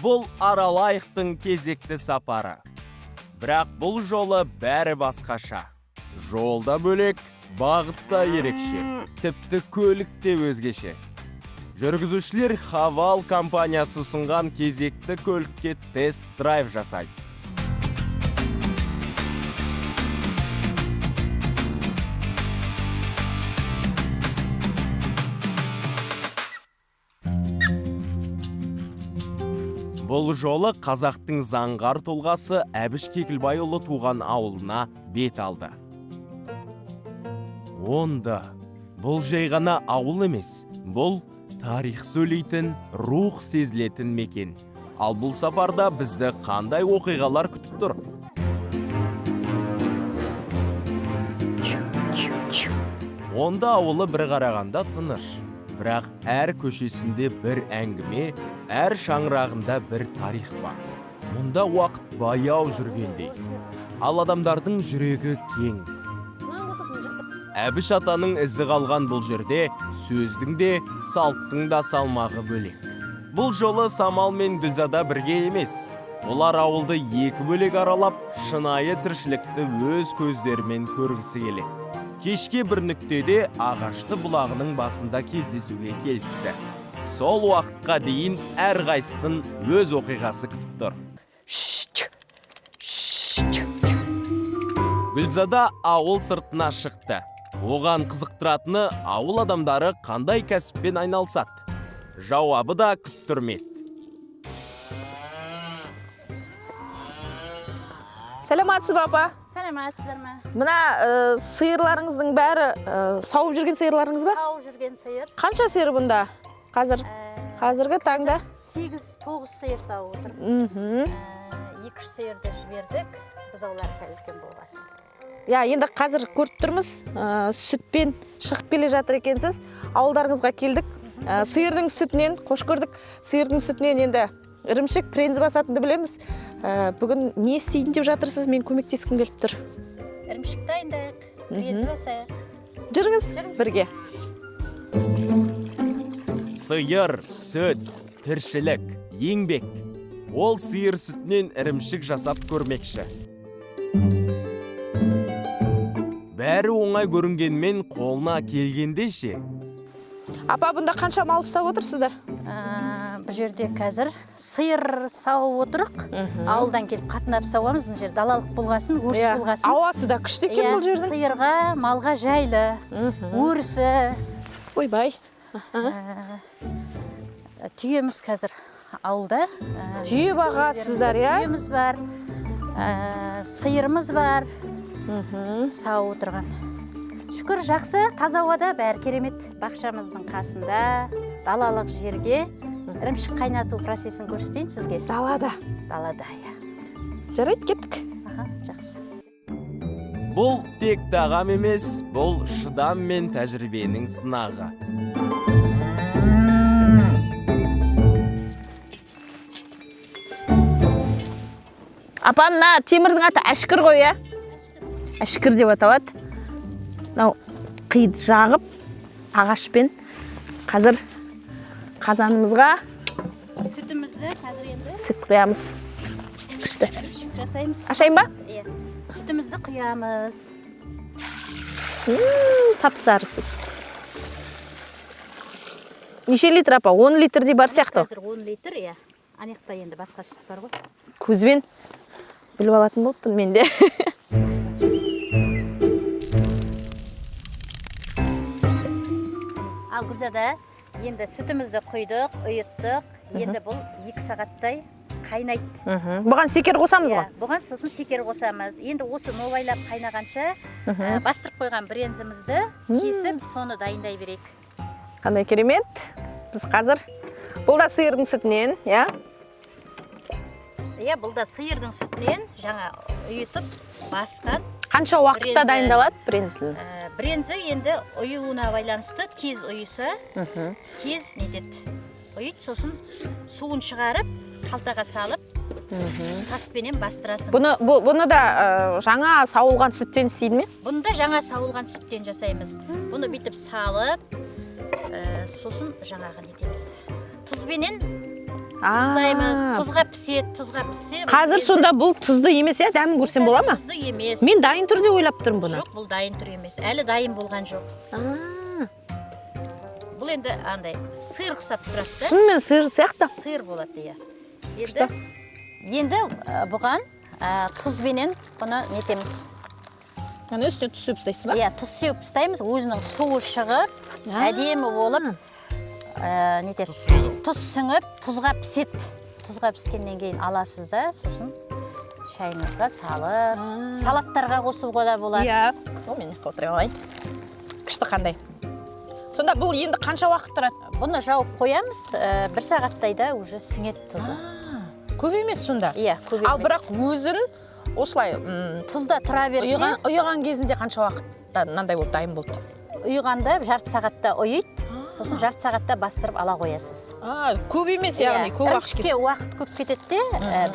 Бұл Аралайықтың кезекті сапары. Бірақ бұл жолы бәрі басқаша. Жолда бөлек, бағытта ерекше, тіпті көлікте өзгеше. Жүргізушілер Хавал компаниясы ұсынған кезекті көлікке тест-драйв жасайды. Бұл жолы қазақтың заңғар тұлғасы Әбіш Кекілбайұлы туған ауылына бет алды. Онда бұл жай ғана ауыл емес, бұл тарих сөйлейтін, рух сезілетін мекен. Ал бұл сапарда бізді қандай оқиғалар күтіп тұр? Онда ауылы бір қарағанда тыныш, бірақ әр көшесінде бір әңгіме, әр шаңырағында бір тарих бар. Мұнда уақыт баяу жүргендей. Ал адамдардың жүрегі кең. Әбіш атаның ізі қалған бұл жерде сөздің де, салттың да салмағы бөлек. Бұл жолы Самал мен Гүлзада бірге емес. Олар ауылды екі бөлек аралап, шынайы тіршілікті өз көздерімен көргісі келеді. Кешке бір нүктеде ағашты бұлағының басында кездесуге келісті. Сол уақытқа дейін әрқайсысын өз оқиғасы күтіп тұр. Гүлзада ауыл сыртына шықты. Оған қызықтыратыны ауыл адамдары қандай кәсіппен айналысады? Жауабы да күттірмеді. Сәлематсыз ба, апа? Сәлематсыздар ма? Мына сиырларыңыздың бәрі сауып жүрген сиырларыңыз ба? Сауып жүрген сиыр. Қанша сиыр бұнда? Қазіргі таңда? 8-9 сиыр сауып отыр. 2 сиырды жібердік. Біз олар сәл үлкен болғасын. Я, енді қазір көріп тұрмыз, сүтпен шығып келе жатыр екенсіз. Ауылдарыңызға келдік. Сиырдың сүтінен, қош көрдік, сиырдың сүтінен енді ірімшік, прензі басатынды білеміз. Бүгін не істейін деп жатырсыз, мен көмектескім келіп тұр. Ірімшік дайындайық, прензі басайық. Жүріңіз бірге. Сиыр, сүт, тіршілік, еңбек. Ол сиыр сүтінен ірімшік жасап көрмекші. Бәрі оңай көрінгенмен қолына келгенде ше. Апа, бұнда қанша мал ұстап отырсыздар? Бұл жерде қазір сиыр сауып отырық. Ауылдан келіп қатынап сауамыз. Бұл жер далалық болғасын, өріс болғасын. Ауасы да күшті екен бұл жердің. Сиырға, малға жайлы, өрісі. Ойбай. Түйеміз қазір ауылда. Түйе бағасыздар, я? Түйеміз бар, сиырымыз бар, сауып отырған. Шүкір, жақсы, таза ауада бәрі керемет. Бақшамыздың қасында, далалық жерге ірімшік қайнату процесін көрсетейін сізге. Далада? Далада, я. Жарайды, кеттік. Жақсы. Бұл тек тағам емес, бұл шыдам мен тәжірибенің сынағы. Апа, мына темірдің аты әшкір ғой, я? Әшкір деп аталады. Мынау қиды жағып, ағашпен қазір қазанымызға Сүтімізді қазір енді сүт құямыз. Күшті. ірімшік жасаймыз. Ашайын ба? Иә. Сүтімізді құямыз. Сап-сары сүт. Неше литр, апа? 10 литрдей бар сияқты. Қазір 10 литр, иә. Анекта енді басқа сүт бар ғой. Көзбен біліп алатын болыппын менде. Ал Гүлзада, енді сүтімізді құйдық, ұйыттық. Енді бұл 2 сағаттай қайнайды. Бұған секер қосамыз ғой? Бұған сосын секер қосамыз. Енді осы новайлап қайнағанша бастырып қойған брензімізді кесіп, соны дайындай берейік. Қандай керемет. Біз қазір бұл да сиырдың сүтінен, я? Иә, бұл да сиырдың сүтінен жаңа ұйытып басқан. Қанша уақытта дайындалады бренздің? Брензі енді ұйуына байланысты тез ұйысы, тез нетеді. Ұйыт, сосын суын шығарып, қалтаға салып, таспенен бастырасың. Бұны да жаңа сауылған сүттен істейді ме? Бұны да жаңа сауылған сүттен жасаймыз. Бұны бүйтіп салып, сосын жаңағы нетеміз. Тұзбенен тұздаймыз, тұзға піссе. Қазір сонда бұл тұзды емес, дәмін көрсем бола ма? Тұзды емес. Мен дайын түрде ойлап тұрмын бұны. Жоқ, бұл дайын түр емес. Әлі дайын болған жоқ. Бұл енді андай сыр құсап тұрады да. Шынымен сыр сияқты. Сыр болады, иә. Енді бұған тұзбенен бұны нетеміз. Яғни үстіне тұз сеуіп тастайсыз ба? Иә, тұз сеуіп тастаймыз, өзінің суы шығып, әдемі болып, тұз сіңіп, тұзға піседі. Тұзға піскеннен кейін аласыз да, сосын шайыңызға салып, салаттарға қосуға да болады. Иә. Мен отыра алайын. Күшті қандай? Сонда бұл енді қанша уақыт тұрады? Бұны жауып қоямыз, 1 сағаттай да уже сіңеді тұзы. Көп емес сонда? Иә, көп емес. Ал бірақ өзін осылай тұзда тұра берсе, ұйыған кезінде қанша уақытта мынандай болып дайын болды? Ұйығанда жарты сағатта ұйыйды, сосын жарты сағатта бастырып ала қоясыз. Көп емес, яғни көп уақыт кетеді. Уақыт көп кетеді де,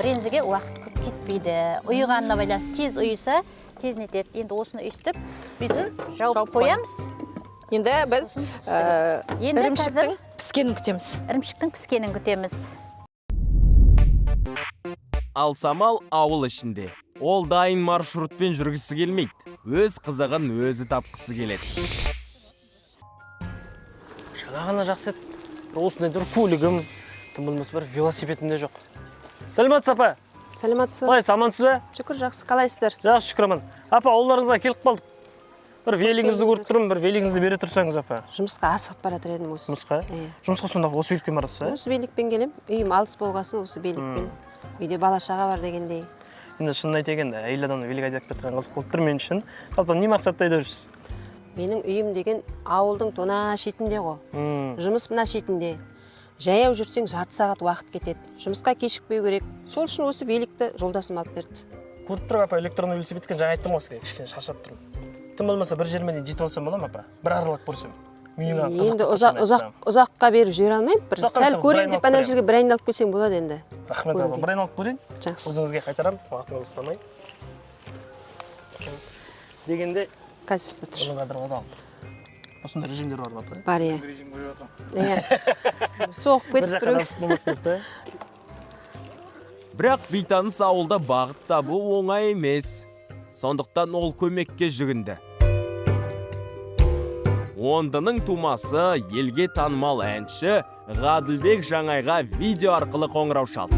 брензіге уақыт көп кетпейді. Ұйығанына байланысты тез ұйыса, тез нетеді. Енді осыны өйстіп, бүйтіп жауып қоямыз. Енді біз ірімшіктің піскенін күтеміз. Ірімшіктің піскенін күтеміз. Ал Самал ауыл ішінде. Ол дайын маршрутпен жүргісі келмейді. Өз қызығын өзі тапқысы келеді. Жаңағына жақсы еді. Осындай бір көлігім, тым болмаса бір велосипедім де жоқ. Сәлеметсіз апа. Сәлеметсіз. Қалайсыз, амансыз ба? Шүкір, жақсы. Қалайсыздар? Жақсы, шүкір аман. Апа, ауылдарыңызға келіп қалдық. Бір веліңізді көріп тұрмын, бір веліңізді бере тұрсаңыз, апа. Жұмысқа асығып бара едім осы. Жұмысқа? Иә. Жұмысқа сонда осы великпен барасыз ба? Осы великпен келем. Үйім алыс болғасын осы великпен. Үйде бала шаға бар дегендей. Енді шынын айтайын, әйел адамның велик айдап кеткен қызық болып тұр мен үшін. Жалпы не мақсатта айдап жүрсіз? Менің үйім деген ауылдың тона шетінде ғой. Жұмыс мына шетінде. Жаяу жүрсең жарты сағат уақыт кетеді. Жұмысқа кешікпеу керек. Сол үшін осы великті жолдасым алып берді. Көріп тұрып, апа, электронды велосипед екен, жаңа айттым осы, кішкене шаршап тұрмын. Тым болмаса бір жеріме дейін жетіп алсам бола ма, апа? Бір аралап көрсем. Енді ұзаққа беріп жүре алмаймын. Бір сәл көрейін деп ана жерге бір айын алып келсең болады енді. Рахмет, апа, бір айын алып көрейін. Жақсы. Өзіңізге қайтарам, уақытыңызды ұстамай. Дегенде Қайсызда тұр? оның қадір одан. Осындай режимдер бар ма, апа? Бар, иә. Режим қойып отырмын. Соғып Бір кетіп жаққа біреу. дамысып болмасын деп, Бірақ бейтаныс ауылда бағыт табу оңай емес. Сондықтан ол көмекке жүгінді. Ондының тумасы елге танымал әнші Ғаділбек Жаңайға видео арқылы қоңырау шалды.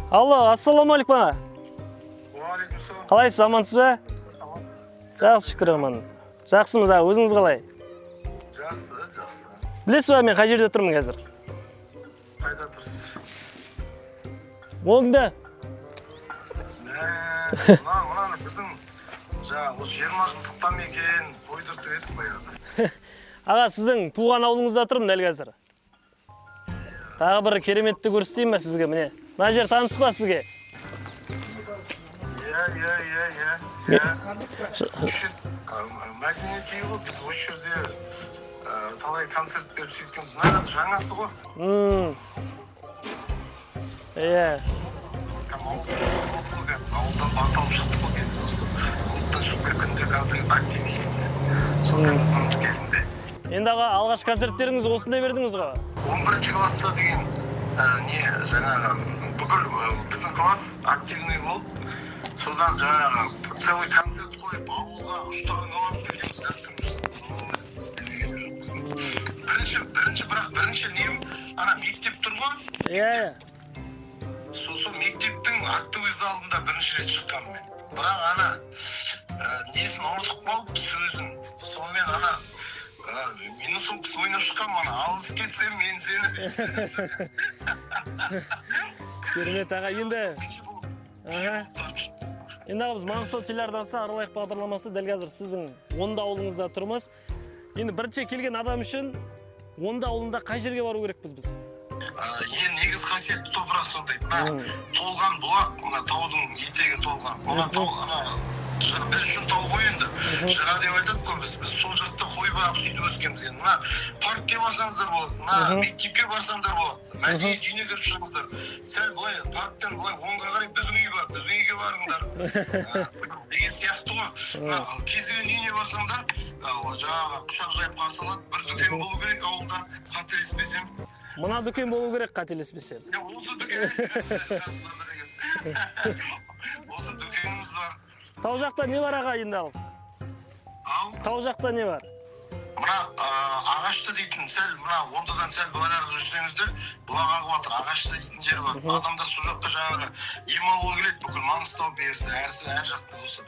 Алло, ассаламалейкум аға. Қалайсыз, амансыз ба? Жақсы, шүкір аман. Жақсымыз аға, өзіңіз қалай? Жақсы. Білесіз ба, мен қай жерде тұрмын қазір? Қайда тұрсыз? Оңда. Мынаны біздің осы 20 жылдықтан екен қойдыртып едік баяғыда. Аға, сіздің туған ауылыңызда тұрмын дәл қазір. Тағы бір кереметті көрсетейін ба сізге, міне. Мына жер таныс па сізге? Иә. Мәдениет үйі ғой, біз осы жерде талай концерт беріп сөйткен. Мына жаңасы ғой. Иә. Ауылдан баталып шықтық қой кезінде осы. Ұлттан шығып күнде концерт активист. Сол концерт кезінде. Енді аға, алғаш концерттеріңіз осындай бердіңіз ғой? 11 класста деген жаңағы бүкіл біздің класс активный болып, содан жаңағы целый концерт қойып ауылға ұштаған қалап бердеміз гастроль істемеген жоқпыз. Бірінші нем ана мектеп тұр ғой. Иә. Сол мектептің актовый залында бірінші рет шыққам мен. Бірақ ана несін ұмытып қалып сөзін. Сонымен ана менің соңғысын ойнап шыққам, ана алыс кетсем мен сені. Керемет аға, енді біз Маңғыстау телеарнасы Аралайық бағдарламасы дәл қазір сіздің Онда ауылыңызда тұрмыз. Енді бірінші келген адам үшін Онда ауылында қай жерге бару керекпіз біз? Ең негіз қасиетті топырақ сондай. Толған бұлақ, таудың етегі толған. Біз үшін тау ғой енді. Жыра деп айтады ғой, біз сол жақта қой барып сөйтіп өскенбіз енді. Мына паркке барсаңыздар болады, мына мектепке барсаңдар болады. Мәдениет үйіне кіріп шығыңыздар. Сәл былай парктен былай оңға қарай біздің үй бар, біздің үйге барыңдар. Деген сияқты ғой. Кезеген үйіне барсаңдар, жаңағы құшақ жайып қарсы алады. Бір дүкен болу керек ауылда, қателеспесем. Мына дүкен болу керек, қателеспесем. Осы дүкен. Осы дүкеніміз бар. Тау жақта не бар аға енді ал? Тау жақта не бар? Мына ағашты дейтін сәл, мына Ондыдан сәл былайрақ жүрсеңіздер, бұлақ ағып жатыр, ағашты дейтін жер бар. Адамдар сол жаққа жаңағы ем алуға келеді, бүкіл Маңғыстау берісі, әр жақта осы.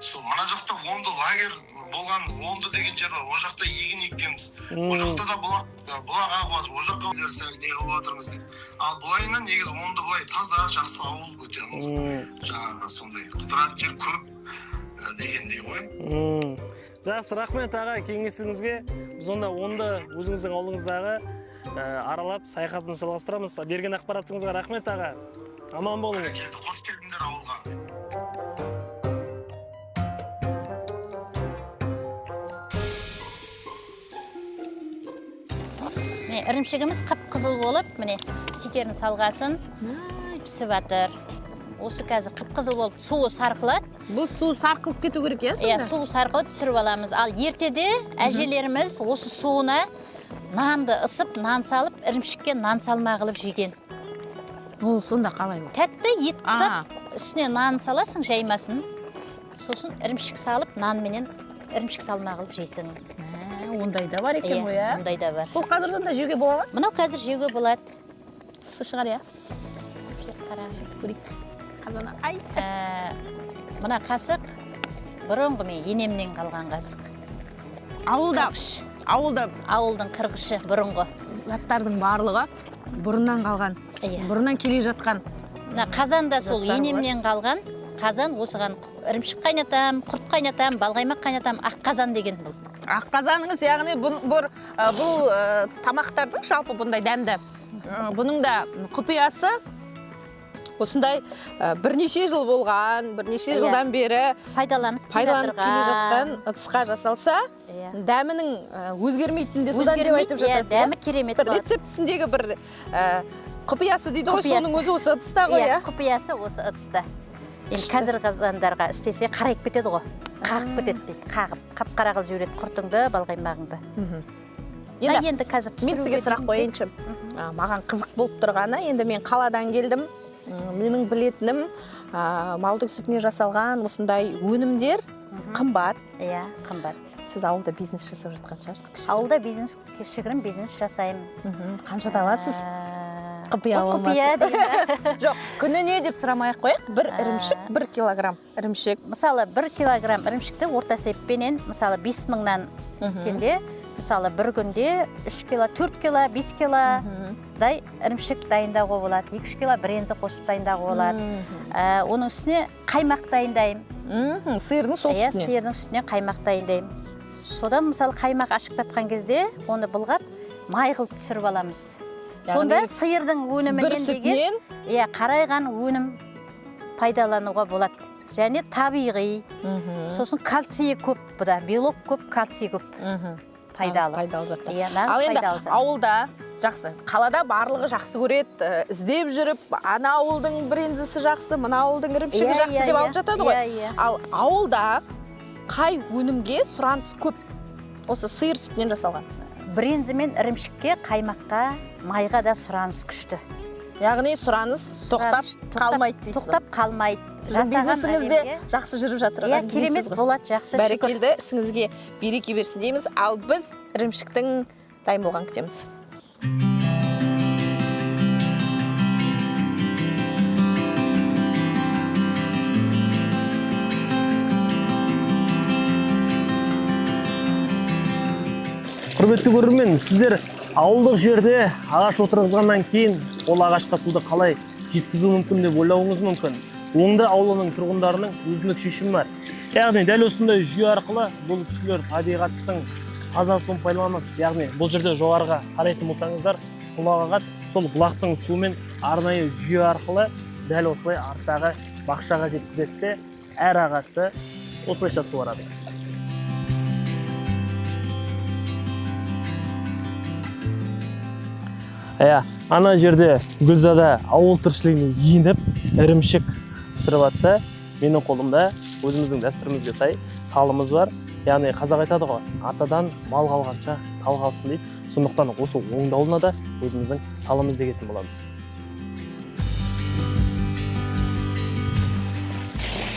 Сол мына жақта Онды лагерь болған, Онды деген жер бар. О жақта егін еккенбіз. О жақта да бұлақ ағып жатыр. О жаққа білер сәл не қылып жатырмыз деп. Ал былайынан негізі Онды былай таза, жақсы ауыл өте. Жаңағы сондай қыдыратын жер көп дегендей ғой. Жақсы, рахмет аға кеңесіңізге. Біз онда өзіңіздің ауылыңыздағы аралап саяхатын жалғастырамыз. Берген ақпаратыңызға рахмет аға. Аман болыңыз. Қош келдіңдер ауылға. Ірімшігіміз қып-қызыл болып, міне секерін салғасын пісіп жатыр. Осы қазір қып-қызыл болып суы сарқылады. Бұл су сарқылып кету керек, иә, сонда? Иә, суы сарқылып түсіріп аламыз. Ал ертеде әжелеріміз осы суына нанды ысып, нан салып, ірімшікке нан салма қылып жеген. Ол сонда қалай ол? Тәтті ет қысап, үстіне нан саласың, жаймасын. Сосын ірімшік салып, нан менен ірімшік салма қылып жейсің. Ондай да бар екен ғой, иә? Ондай да бар. Бұл қазір сонда жеуге бола ма? Мынау қазір жеуге болады. Сы шығар, иә? Қараңыз. Көрейік. Қазана. Ай. Мына қасық бұрынғы мен енемнен қалған қасық. Ауылдың қырғышы бұрынғы. Заттардың барлығы бұрыннан қалған. Бұрыннан келе жатқан. Мына қазанда сол енемнен қалған. Қазан осыған ірімшік қайнатам, құрт қайнатам, балқаймақ қайнатам, ақ қазан деген бұл. Ақ қазаныңыз, яғни бұл тамақтардың жалпы бұндай дәмді. Бұның да құпиясы осындай бірнеше жыл болған, бірнеше жылдан бері пайдаланып келе жатқан ыдысқа жасалса, дәмінің өзгермейтін де содан деп айтып жатады. Дәмі керемет болады. Рецептісіндегі бір құпиясы дейді ғой, соның өзі осы ыдыста ғой, иә? Құпиясы осы ыдыста. Енді қазір қазандарға істесе қарайып кетеді ғой. Қағып кетеді дейді, қағып. Қап-қара қылып жібереді құртыңды, балқаймағыңды. Енді қазір мен сізге сұрақ қояйыншы. Маған қызық болып тұрғаны, енді мен қаладан келдім. Менің білетінім малдың сүтіне жасалған осындай өнімдер қымбат. Иә, қымбат. Сіз ауылда бизнес жасап жатқан шығарсыз? Ауылда кішігірім бизнес жасаймын. Қаншада аласыз? Құпия болмасын. Жоқ, күніне деп сұрамай-ақ қояйық. Бір ірімшік, 1 килограмм ірімшік. Мысалы, 1 килограмм ірімшікті орта есеппенен, мысалы 5.000-нан келгенде, мысалы бір күнде 3 кило, 4 кило, 5 кило дай ірімшік дайындауға болады. 2-3 кило брензі қосып дайындауға болады. Оның үстіне қаймақ дайындаймын. Сиырдың сол үстіне? үстіне? Сиырдың үстіне қаймақ дайындаймын. Содан мысалы қаймақ ашып жатқан кезде, оны былғап, май қылып түсіріп аламыз. Сонда сиырдың өнімінен деген қарайған өнім пайдалануға болады. Және табиғи. Сосын кальций көп бұда. Белок көп, кальций көп. Пайдалы заттар. Ал енді ауылда жақсы, қалада барлығы жақсы көреді, іздеп жүріп, ана ауылдың брендісі жақсы, мына ауылдың ірімшігі жақсы деп алып жатады ғой. Ал ауылда қай өнімге сұраныс көп? Осы сиыр сүтінен жасалған. Брензі мен ірімшікке, қаймаққа, майға да сұраныс күшті. Яғни сұраныс тоқтап қалмайды дейсіз. Тоқтап қалмайды. Сіздің бизнесіңізде жақсы жүріп жатыр. Керемет болады, жақсы. Бәрекелді, ісіңізге береке берсін дейміз. Ал біз ірімшіктің дайын болғанын күтеміз. Құрметті көрермен, сіздер ауылдық жерде ағаш отырғызғаннан кейін ол ағашқа суды қалай жеткізу мүмкін деп ойлауыңыз мүмкін. Онда ауылының тұрғындарының өзіндік шешімі бар. Яғни дәл осындай жүйе арқылы бұл кісілер табиғаттың таза суын пайдаланып, яғни бұл жерде жоғарыға қарайтын болсаңыздар, құлағағат сол бұлақтың суымен арнайы жүйе арқылы дәл осылай арттағы бақшаға жеткізеді де әр ағашты осылайша суарады. Ана жерде Гүлзада ауыл тіршілігіне еніп, ірімшік пісіріп жатса, менің қолымда өзіміздің дәстүрімізге сай талымыз бар. Яғни қазақ айтады ғой, атадан мал қалғанша тал қалсын дейді. Сондықтан осы Оңды ауылына да өзіміздің талымызды егетін боламыз.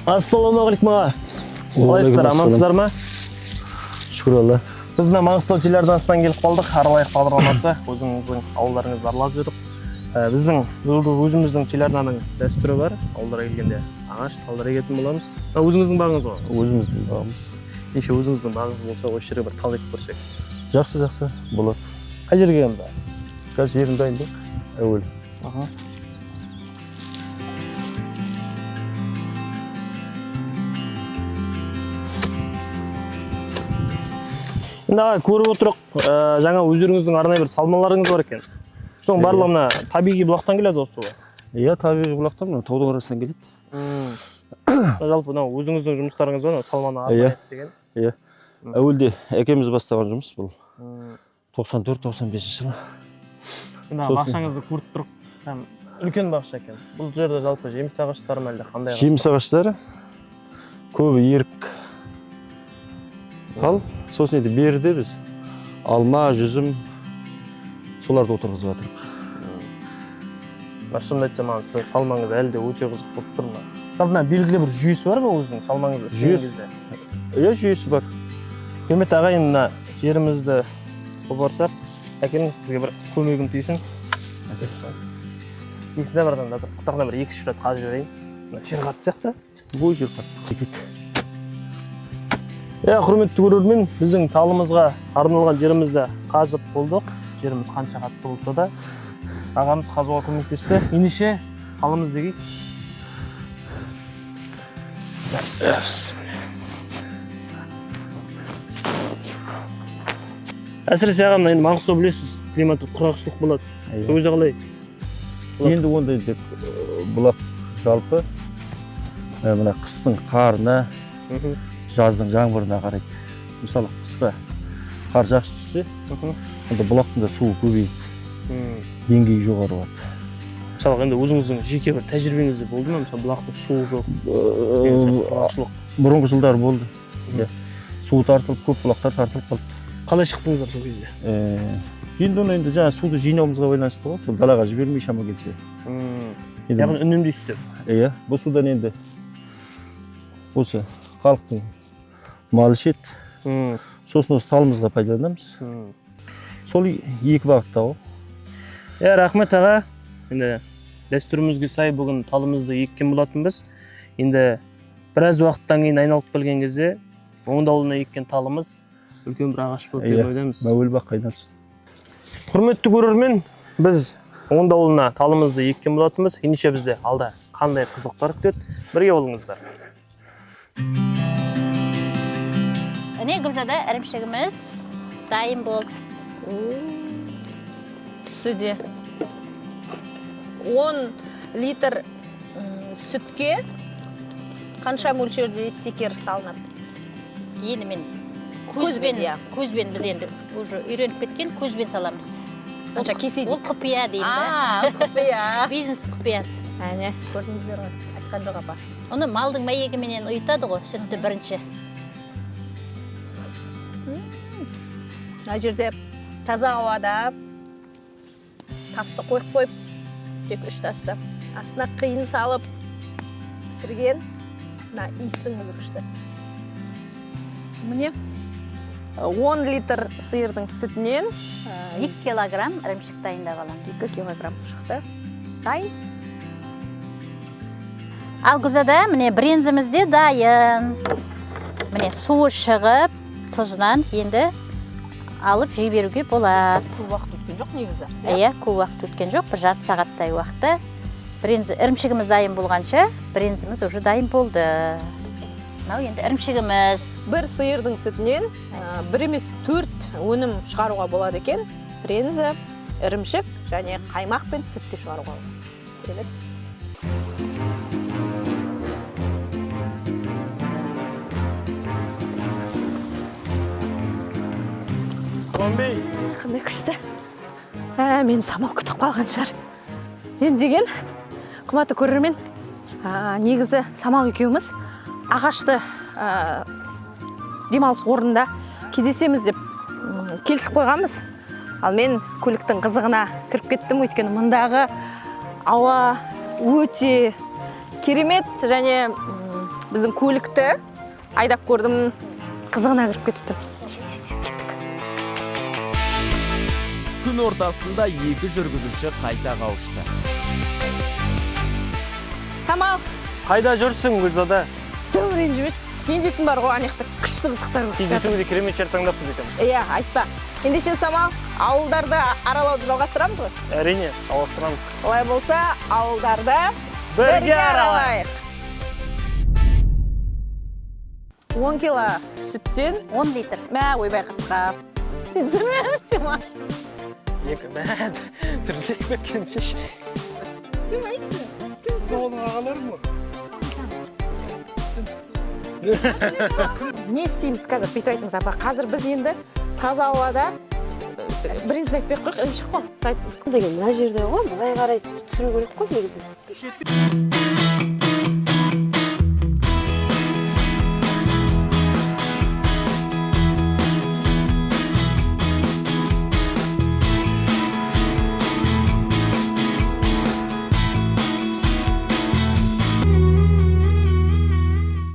Ассалаумағалейкум аға. Қалайсыздар, амансыздар ма? Шүкір Алла. Біз мына Маңғыстау телеарнасынан келіп қалдық. Аралайық бағдарламасы, өзіңіздің ауылдарыңызды аралап жүрдік. Біздің өзіміздің телеарнаның дәстүрі бар. Ауылдарға келгенде ағаш, талдар егетін боламыз. Өзіңіздің бағыңыз ғой? Өзіміздің бағымыз. Неше өзіңіздің бағыңыз болса, осы жерге бір тал екіп көрсек. Жақсы болады. Қай жерге келеміз аға? Қазір жерін дайындық. Әуел. Енді аға, көріп отырық, жаңа өздеріңіздің арнайы бір салмаларыңыз бар екен. Соның барлығына табиғи бұлақтан келеді осы суы? Иә, табиғи бұлақтан, таудың арасынан келеді. Жалпы өзіңіздің жұмыстарыңыз бар, салманы арнайы істеген? Иә. Әуелде әкеміз бастаған жұмыс бұл. 94-95 жылы. Бақшаңызды көріп тұрып, үлкен бақша екен. Бұл жерде жалпы жеміс ағаштары ма әлде қандай ағаштар? Жеміс ағаштары көбі ерік. Ал, сосын енді берді біз алма, жүзім соларды отырғызып жатырық. Шынымды айтсам, сіздің салмаңыз әлі де өте қызық болып тұр ма? Жалпы белгілі бір жүйесі бар ма өзінің салмаңызды істеген кезде? Иә, жүйесі бар. Керемет аға, енді мына жерімізді қопарсақ, әкемнің сізге бір көмегім тисін. Есінде бардан да құтағына бір 2-3 рет қазып жіберейін. Жер қатты сияқты? Бұл жер қатты. Құрметті көрермен, біздің талымызға арналған жерімізді қазып болдық. Жеріміз қанша қатты болса да, ағамыз қазуға көмектесті. Ендеше талымыз дегейік. Әсіресе ағамна, енді Маңғыстау білесіз, климаты құрғақшылық болады. Өзі қалай? Енді ондай бұлақ жалпы мына қыстың қарына, жаздың жаңбырына қарайды. Мысалы қыста қар жақсы түссе, онда бұлақтың да суы көбейеді, деңгейі жоғары болады. Мысалы енді өзіңіздің жеке бір тәжірибеңізде болды ма? Мысалы бұлақтың суы жоқ, бұрынғы жылдар болды. Су тартылып, көп бұлақтар тартылып қалды. Қалай шықтыңыздар сол кезде? Енді оны жаңа суды жинауымызға байланысты ғой, сол далаға жібермей шама келсе. Яғни үнемдейсіздер? Иә, бұл судан енді осы халықтың малы ішеді. Сосын осы талымызға пайдаланамыз. Сол екі бағытта ғой. Рахмет аға. Енді дәстүрімізге сай бүгін талымызды еккен болатынбыз. Енді біраз уақыттан кейін айналып келген кезде Оңды ауылына еккен талымыз үлкен бір ағаш болып деп ойлаймыз. Мәуел баққа айналсын. Құрметті көрермен, біз Оңды ауылына талымызды еккен болатынбыз. Ендеше бізде алда қандай қызықтар күтеді? Бірге болыңыздар. Міне Гүлзада ірімшігіміз дайын болды. Түсі де 10 литр сүтке қанша мөлшерде секер салынады? Енді мен көзбен біз енді уже үйреніп кеткен, көзбен саламыз. Қанша кесейді? Ол құпия деймін да. Құпия. Бизнес құпиясы. Әне, көрдіңіздер ғой, айтқан жоқ апа. Оны малдың мәйегіменен ұйытады ғой, сүтті бірінші. Мына жерде таза ауада тасты қойып, тек 3 тасты. Астына қиын салып пісірген, мына иістің өзі күшті. Міне 10 литр сиырдың сүтінен 2 килограмм ірімшік дайындап аламыз. 2 килограмм шықты. Дайын. Ал Гүлзада, міне брензіміз де дайын. Міне суы шығып, тұзынан енді алып жіберуге болады. Көп уақыт өткен жоқ негізі. Иә, көп уақыт өткен жоқ, бір жарты сағаттай уақытта. Ірімшігіміз дайын болғанша, брензіміз уже дайын болды. Мынау енді ірімшігіміз. Бір сиырдың сүтінен 1 емес 4 өнім шығаруға болады екен. Брензі, ірімшік және қаймақ пен сүтті шығаруға болады. Қандай күшті. Мені самал күтіп қалған шығар. Мен деген, қымбатты көрермен, негізі самал екеуміз ағашты демалыс орнында кездесеміз деп келісіп қойғанбыз. Ал мен көліктің қызығына кіріп кеттім, өйткені мұндағы ауа өте керемет, және біздің көлікті айдап көрдім, қызығына кіріп кеттім. Тез кеттік. Күн ортасында екі жүргізуші қайта қауышты. Самал, Қайда жүрсің, Гүлзада? тым ренжімеш. Мен дейтін бар ғой, анаяқта күшті қызықтар көп. Кездесуге керемет жер таңдаппыз екенбіз. Иә, айтпа. Ендеше Самал, ауылдарды аралауды жалғастырамыз ғой? Әрине, алыстырамыз. Олай болса, ауылдарды Бірге аралайық. 10 кило сүттен 10 литр. мә ойбай қысқа. Сен жүрмедің, Тимаш. Екі бәд, тірлік бәккенсеш. Не істейміз қазір? Бүйтіп айтыңыз, апа. Қазір біз енді таза ауада біріншісін айтпай қойық, ірімшік қой. деген мына жерде ғой, былай қарай түсіру керек қой негізі.